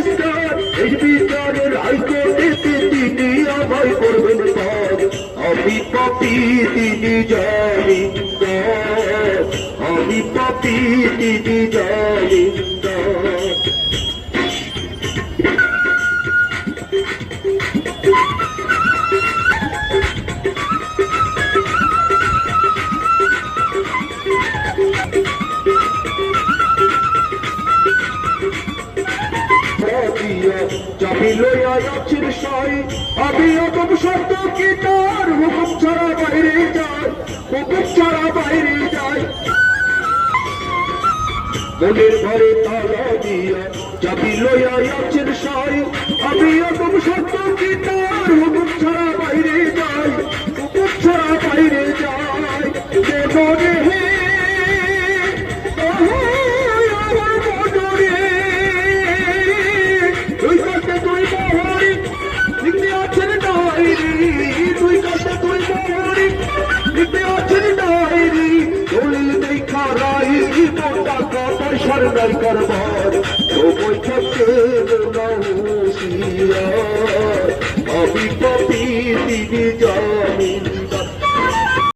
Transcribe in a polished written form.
বিচার এই বিচারের হাইকোর্টেতে তিনি আমায় করবেন পার আমি পাপী তিনি জামিনদার আমি পাপী তিনি জামিনদার চাবি লইয়া যাচ্ছেন সাই আমি অতম শব্দ কি তার হুকুম ছাড়া বাইরে যায় হুকুম ছাড়া বাইরে যায় মনের ঘরে তালা দিয়া চাবি লইয়া যাচ্ছেন সাই আমি অতম শব্দ কি তার হুকুম ছাড়া বাইরে যায় হুকুম ছাড়া বাইরে যায় মনে হে সরকার করবার সময় থাকতে আমি পাপী তিনি